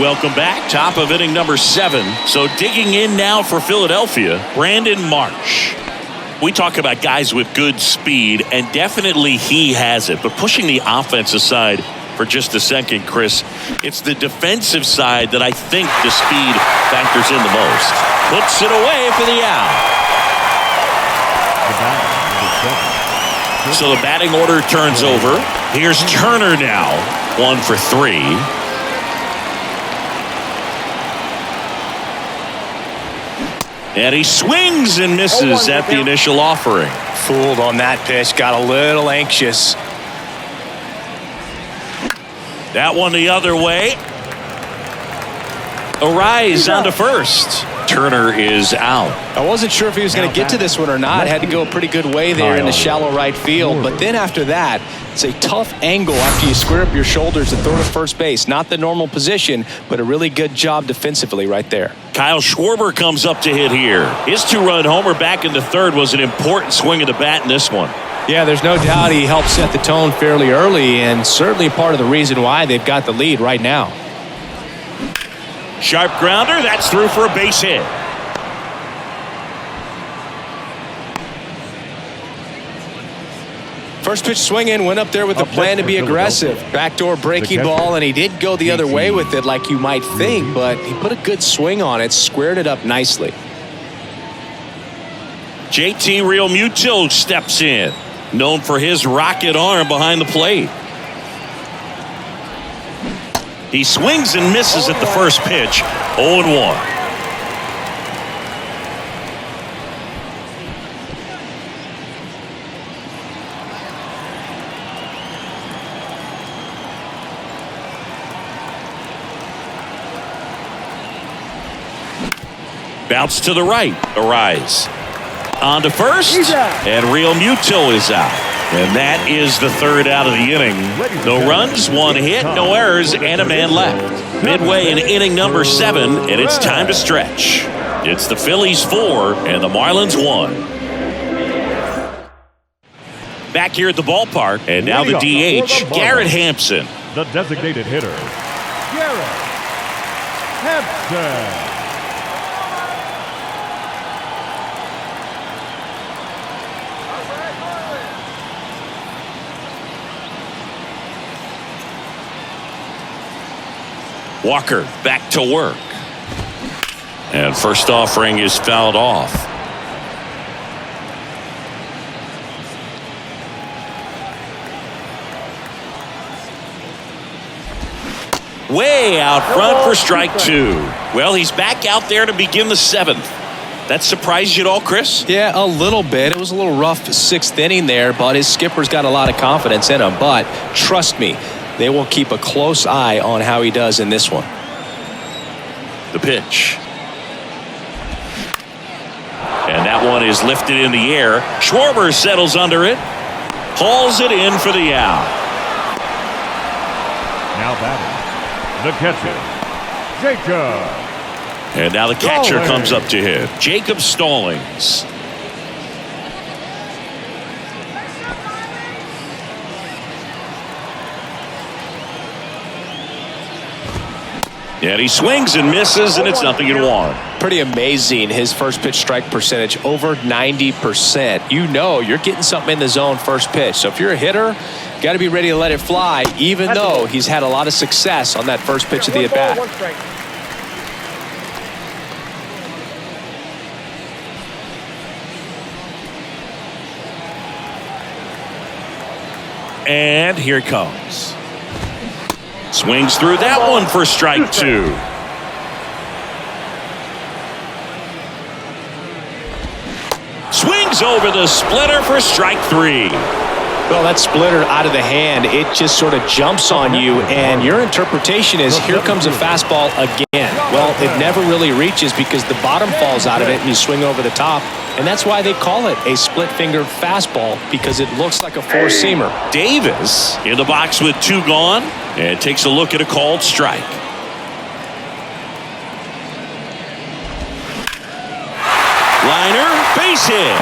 Welcome back. Top of inning number 7. So digging in now for Philadelphia, Brandon Marsh. We talk about guys with good speed, and definitely he has it. But pushing the offense aside for just a second, Chris, it's the defensive side that I think the speed factors in the most. Puts it away for the out. So the batting order turns over. Here's Turner now, 1 for 3. And he swings and misses at the initial offering. Fooled on that pitch, got a little anxious. That one the other way. Arise onto first. Turner is out. I wasn't sure if he was going to get to this one or not. Had to go a pretty good way there in the shallow right field. But then after that, it's a tough angle after you square up your shoulders and throw to first base. Not the normal position, but a really good job defensively right there. Kyle Schwarber comes up to hit here. His 2-run homer back in the third was an important swing of the bat in this one. Yeah, there's no doubt he helped set the tone fairly early, and certainly part of the reason why they've got the lead right now. Sharp grounder, that's through for a base hit. First pitch swinging, went up there with the plan to be aggressive. Backdoor breaking ball, and he did go the other way with it like you might think, but he put a good swing on it, squared it up nicely. JT Realmuto steps in, known for his rocket arm behind the plate. He swings and misses at the first pitch, 0-1. Bounce to the right. Arise. On to first. And Realmuto is out. And that is the third out of the inning. No runs, 1 hit, no errors, and a man left. Midway in inning number 7, and it's time to stretch. It's the Phillies 4 and the Marlins 1. Back here at the ballpark, and now the DH, Garrett Hampson. The designated hitter, Garrett Hampson. Walker back to work. And first offering is fouled off. Way out front for strike 2. Well, he's back out there to begin the 7th. That surprised you at all, Chris? Yeah, a little bit. It was a little rough 6th inning there, but his skipper's got a lot of confidence in him. But trust me, they will keep a close eye on how he does in this one. The pitch. And that one is lifted in the air. Schwarber settles under it. Hauls it in for the out. Now batting, the catcher, Jacob. And now the catcher comes up to hit. Jacob Stallings. And he swings and misses, and it's 0-1. Pretty amazing, his first pitch strike percentage, over 90%. You know you're getting something in the zone first pitch. So if you're a hitter, got to be ready to let it fly, even though he's had a lot of success on that first pitch of the at-bat. And here it comes. Swings through that one for strike 2. Swings over the splitter for strike 3. Well, that splitter out of the hand, it just sort of jumps on you, and your interpretation is here comes a fastball again. Well, it never really reaches because the bottom falls out of it and you swing over the top, and that's why they call it a split-fingered fastball, because it looks like a four-seamer. Davis in the box with 2 gone and takes a look at a called strike. Liner, base hit.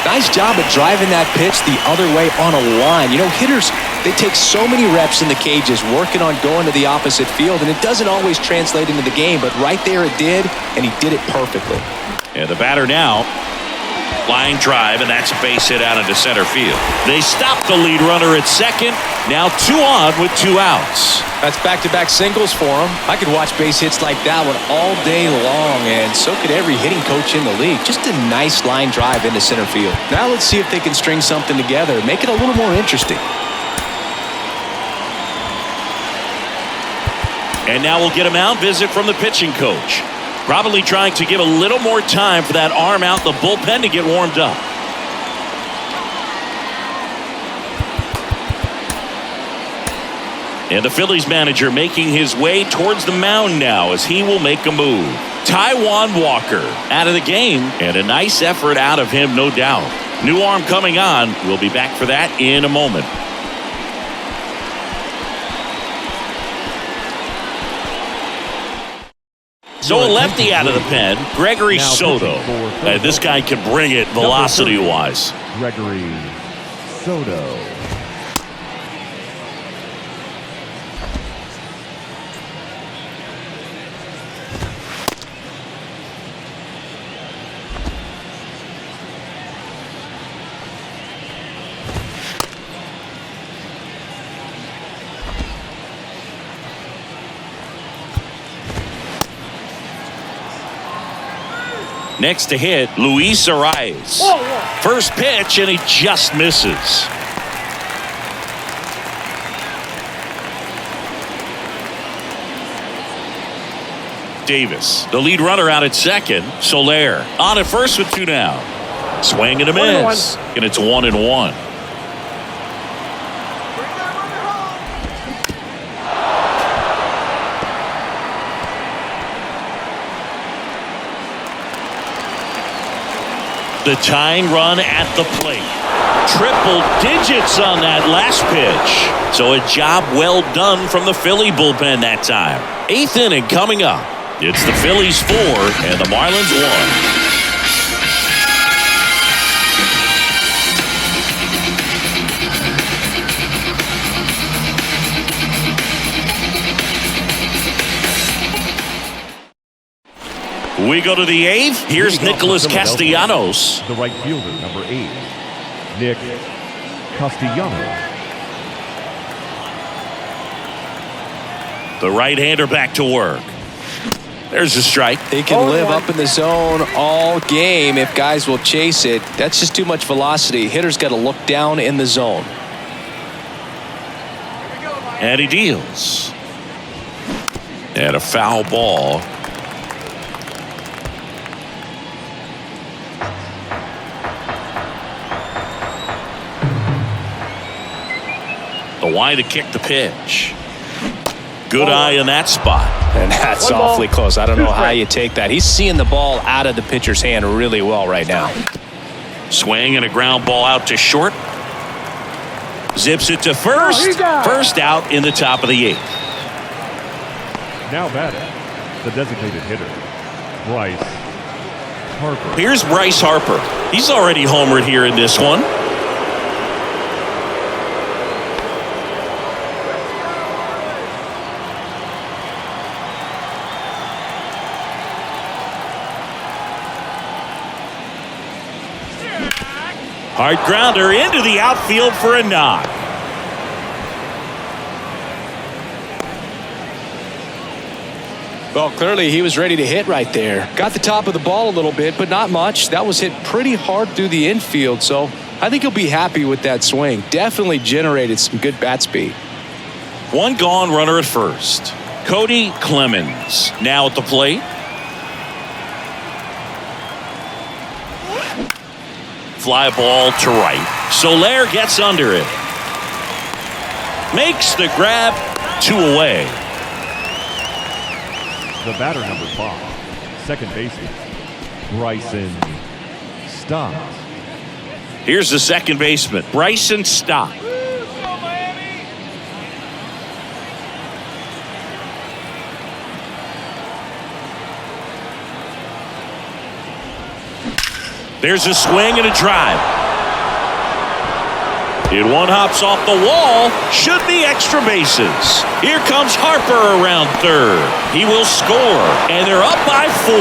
Nice job at driving that pitch the other way on a line. You know, hitters, they take so many reps in the cages working on going to the opposite field, and it doesn't always translate into the game, but right there it did, and he did it perfectly. And the batter now, line drive, and that's a base hit out into center field. They stop the lead runner at second. Now 2 on with 2 outs. That's back-to-back singles for him. I could watch base hits like that one all day long, and so could every hitting coach in the league. Just a nice line drive into center field. Now let's see if they can string something together, make it a little more interesting. And now we'll get a mound visit from the pitching coach. Probably trying to give a little more time for that arm out in the bullpen to get warmed up. And the Phillies manager making his way towards the mound now as he will make a move. Taijuan Walker out of the game, and a nice effort out of him, no doubt. New arm coming on. We'll be back for that in a moment. So a lefty out of the pen, Gregory Soto. This guy can bring it velocity-wise. Gregory Soto. Next to hit, Luis Arias. First pitch, and he just misses. Davis, the lead runner out at second. Soler on at first with 2 down. Swing and a miss. And it's 1-1. The tying run at the plate. Triple digits on that last pitch. So a job well done from the Philly bullpen that time. 8th inning coming up. It's the Phillies 4 and the Marlins 1. We go to the 8th. Here's Nicholas Castellanos. The right fielder, number 8, Nick Castellanos. The right-hander back to work. There's a strike. They can live up in the zone all game if guys will chase it. That's just too much velocity. Hitter's got to look down in the zone. And he deals. And a foul ball. The wide to kick the pitch. Good eye in that spot. And that's awfully close. I don't know how you take that. He's seeing the ball out of the pitcher's hand really well right now. Swing and a ground ball out to short. Zips it to first. First out in the top of the 8th. Now batting, the designated hitter, Bryce Harper. Here's Bryce Harper. He's already homered here in this one. Hard grounder into the outfield for a knock. Well, clearly he was ready to hit right there. Got the top of the ball a little bit, but not much. That was hit pretty hard through the infield, so I think he'll be happy with that swing. Definitely generated some good bat speed. 1 gone, runner at first. Cody Clemens now at the plate. Fly ball to right. Soler gets under it. Makes the grab. 2 away. The batter, number 5, second baseman, Bryson Stott. Here's the second baseman, Bryson Stott. There's a swing and a drive. It one hops off the wall. Should be extra bases. Here comes Harper around third. He will score. And they're up by 4.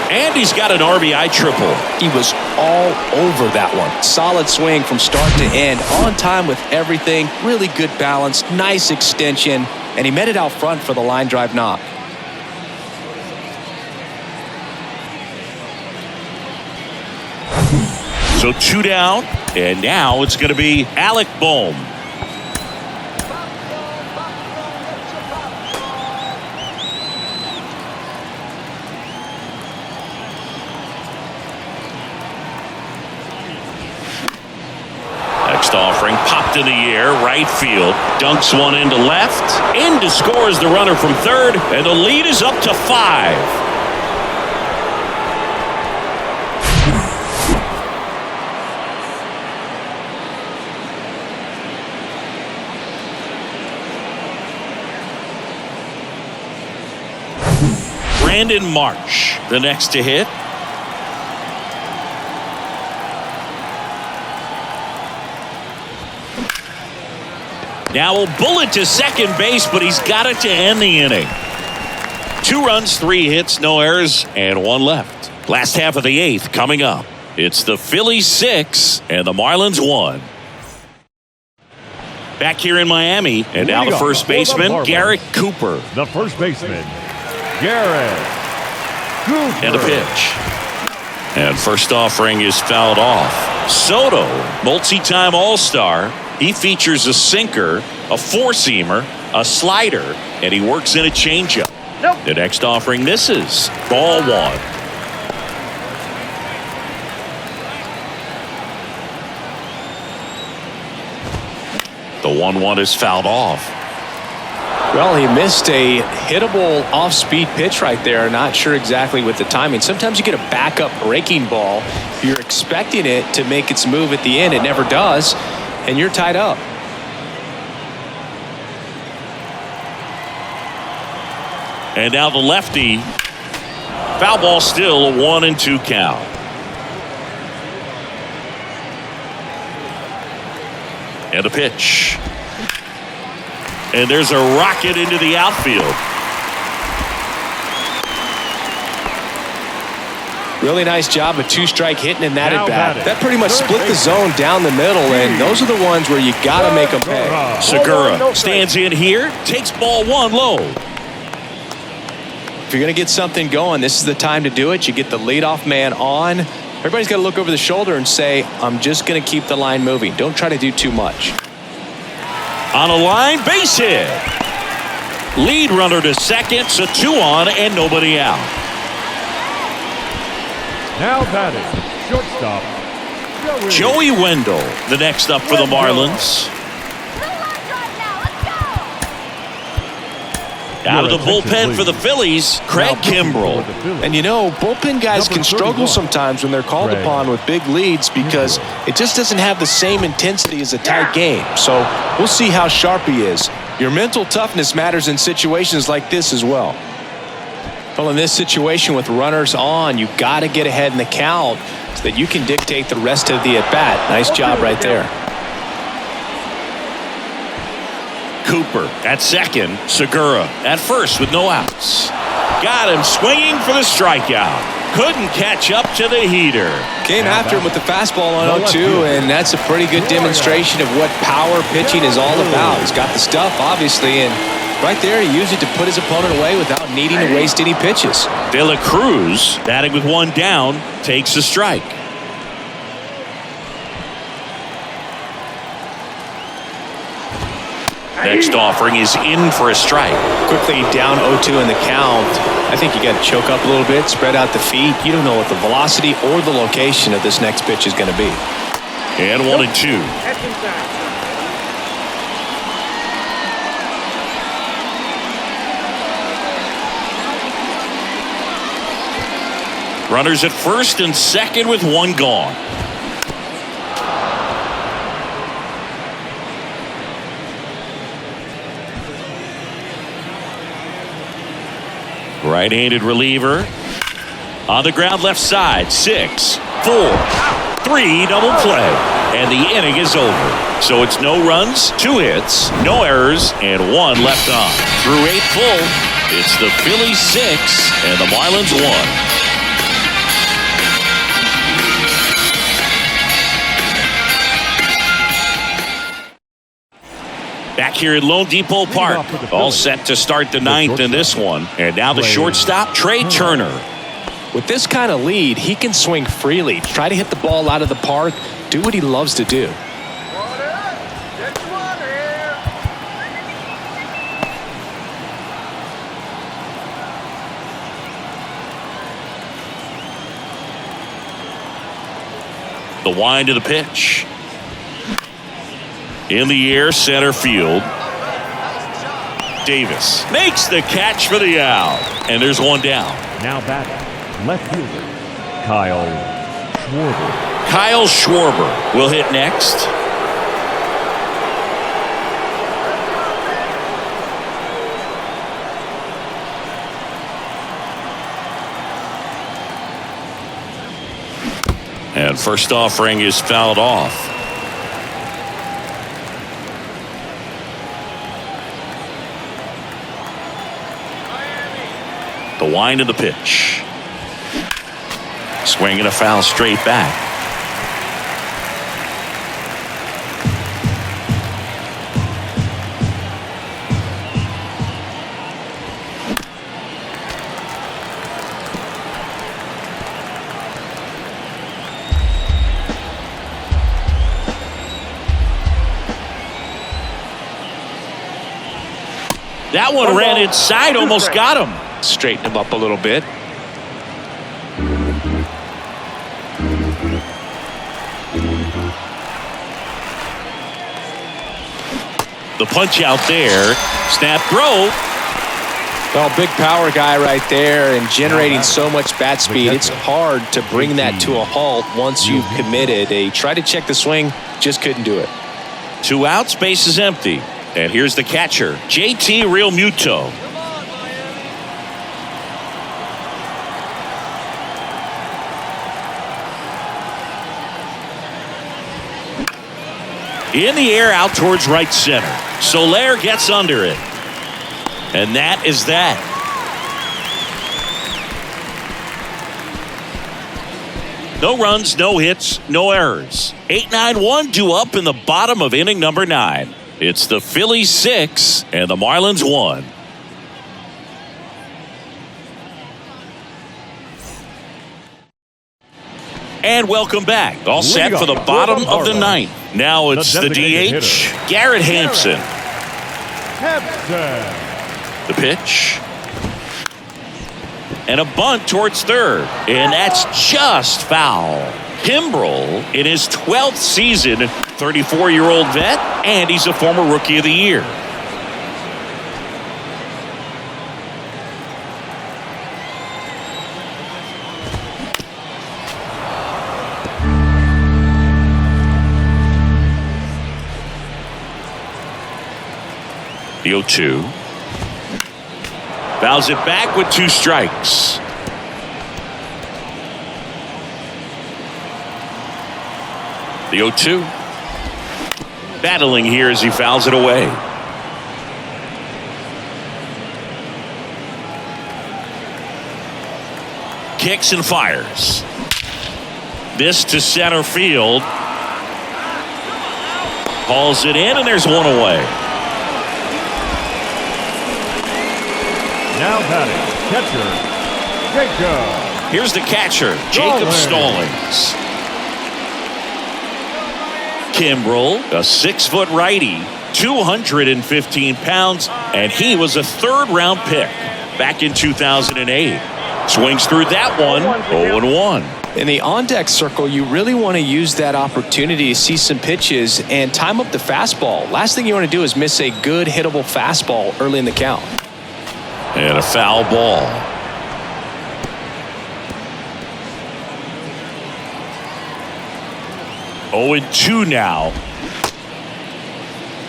And he's got an RBI triple. He was all over that one. Solid swing from start to end. On time with everything. Really good balance. Nice extension. And he met it out front for the line drive knock. So 2 down, and now it's going to be Alec Bohm. Next offering popped in the air, right field, dunks one into left, in to score is the runner from third, and the lead is up to 5. Brandon Marsh, the next to hit. Now a bullet to second base, but he's got it to end the inning. 2 runs, 3 hits, no errors, and 1 left. Last half of the 8th coming up. It's the Phillies 6 and the Marlins 1. Back here in Miami, and now the first baseman, Garrett Cooper. The first baseman, Garrett Cooper. And a pitch. And first offering is fouled off. Soto, multi-time All-Star. He features a sinker, a four-seamer, a slider, and he works in a changeup. Nope. The next offering misses. Ball 1. The 1-1 is fouled off. Well, he missed a hittable off-speed pitch right there. Not sure exactly with the timing. Sometimes you get a backup breaking ball. You're expecting it to make its move at the end. It never does, and you're tied up. And now the lefty. Foul ball still, a 1-2 count. And a pitch. And there's a rocket into the outfield. Really nice job of 2-strike hitting in that Now at bat. batting. That pretty much Third split the base. zone down the middle, and those are the ones where you got to make them pay. Segura stands in here, takes ball 1 low. If you're going to get something going, this is the time to do it. You get the leadoff man on. Everybody's got to look over the shoulder and say, I'm just going to keep the line moving. Don't try to do too much. On a line, base hit. Lead runner to second, so 2 on and nobody out. Now batting, shortstop, Joey Wendell, the next up for the Marlins. Out of the bullpen for the Phillies, Craig Kimbrell. And you know, bullpen guys can struggle sometimes when they're called upon with big leads because it just doesn't have the same intensity as a tight game. So we'll see how sharp he is. Your mental toughness matters in situations like this as well. Well, in this situation with runners on, you've got to get ahead in the count so that you can dictate the rest of the at-bat. Nice job right there. Cooper at second, Segura at first with no outs. Got him swinging for the strikeout. Couldn't catch up to the heater. Came after him with the fastball on 0-2, and that's a pretty good demonstration of what power pitching is all about. He's got the stuff, obviously, and right there he used it to put his opponent away without needing to waste any pitches. De La Cruz, batting with 1 down, takes a strike. Next offering is in for a strike. Quickly down 0-2 in the count. I think you got to choke up a little bit, spread out the feet. You don't know what the velocity or the location of this next pitch is going to be. And 1-2. That's inside. Runners at first and second with 1 gone. Right-handed reliever on the ground left side. 6. 4-3 double play. And the inning is over. So it's no runs, 2 hits, no errors, and 1 left on. Through 8 full, it's the Phillies 6 and the Marlins 1. Back here at Lone Depot Park, all set to start the 9th in this one. And now the shortstop, Trey Turner. With this kind of lead, he can swing freely, try to hit the ball out of the park, do what he loves to do. The wind of the pitch. In the air, center field. Davis makes the catch for the out. And there's 1 down. Now batting, left fielder, Kyle Schwarber. Kyle Schwarber will hit next. And first offering is fouled off. The wind of the pitch. Swinging a foul straight back. That one ran inside, almost got him. Straighten him up a little bit. The punch out there. Snap throw. Well, big power guy right there and generating so much bat speed. It's hard to bring that to a halt once you've committed. They tried to check the swing, just couldn't do it. 2 outs, base is empty. And here's the catcher, JT Realmuto. In the air, out towards right center. Soler gets under it. And that is that. No runs, no hits, no errors. 8-9-1 due up in the bottom of inning number 9. It's the Phillies 6 and the Marlins 1. And welcome back. All set for the bottom of the 9th. Now it's the DH, Garrett Hampson. The pitch. And a bunt towards third. And that's just foul. Kimbrel in his 12th season, 34-year-old vet, and he's a former Rookie of the Year. The 0-2. Fouls it back with 2 strikes. The 0-2. Battling here as he fouls it away. Kicks and fires. This to center field. Hauls it in, and there's 1 away. Now batting, catcher, Jacob. Here's the catcher, Jacob Stallings. Kimbrel, a 6-foot righty, 215 pounds, and he was a 3rd-round pick back in 2008. Swings through that one, 0-1. In the on-deck circle, you really want to use that opportunity to see some pitches and time up the fastball. Last thing you want to do is miss a good hittable fastball early in the count. And a foul ball. Oh, 2 now.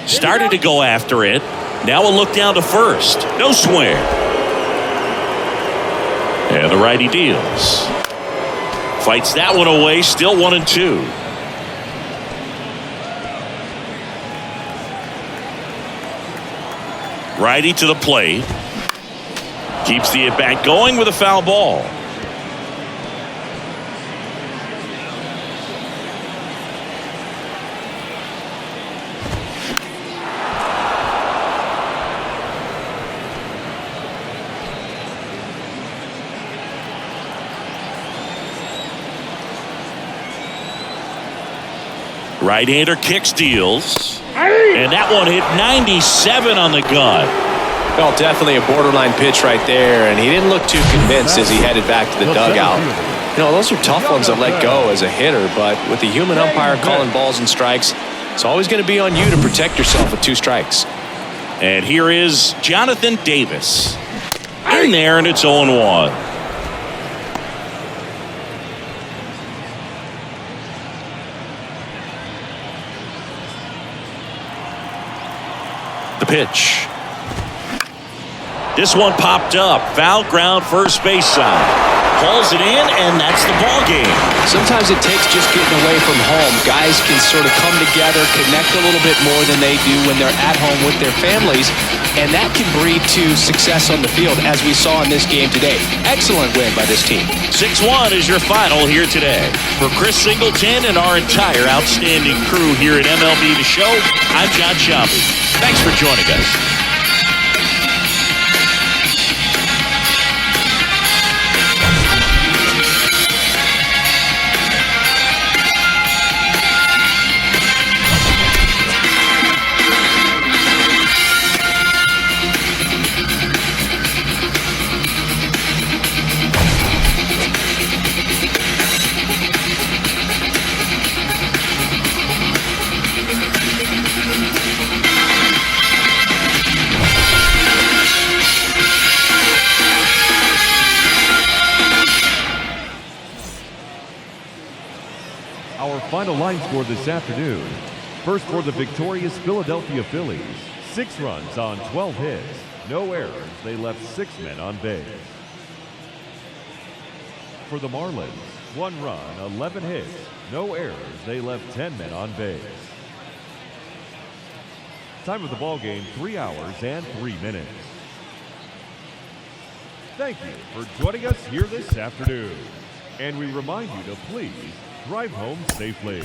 Started to go after it. Now a look down to first. No swing. And the righty deals. Fights that one away. Still 1-2. Righty to the plate. Keeps the at-bat going with a foul ball. Right-hander kicks, deals. And that one hit 97 on the gun. Well, definitely a borderline pitch right there, and he didn't look too convinced as he headed back to the dugout. You know, those are tough ones to let go as a hitter, but with the human umpire calling balls and strikes, it's always going to be on you to protect yourself with 2 strikes. And here is Jonathan Davis. In there, and it's 0-1. The pitch. This one popped up. Foul ground, first base side. Hauls it in, and that's the ball game. Sometimes it takes just getting away from home. Guys can sort of come together, connect a little bit more than they do when they're at home with their families, and that can breed to success on the field, as we saw in this game today. Excellent win by this team. 6-1 is your final here today. For Chris Singleton and our entire outstanding crew here at MLB The Show, I'm John Sciambi. Thanks for joining us. Our final line score this afternoon. First for the victorious Philadelphia Phillies. 6 runs on 12 hits. No errors. They left 6 men on base. For the Marlins, 1 run, 11 hits. No errors. They left 10 men on base. Time of the ball game, 3 hours and 3 minutes. Thank you for joining us here this afternoon. And we remind you to please drive home safely.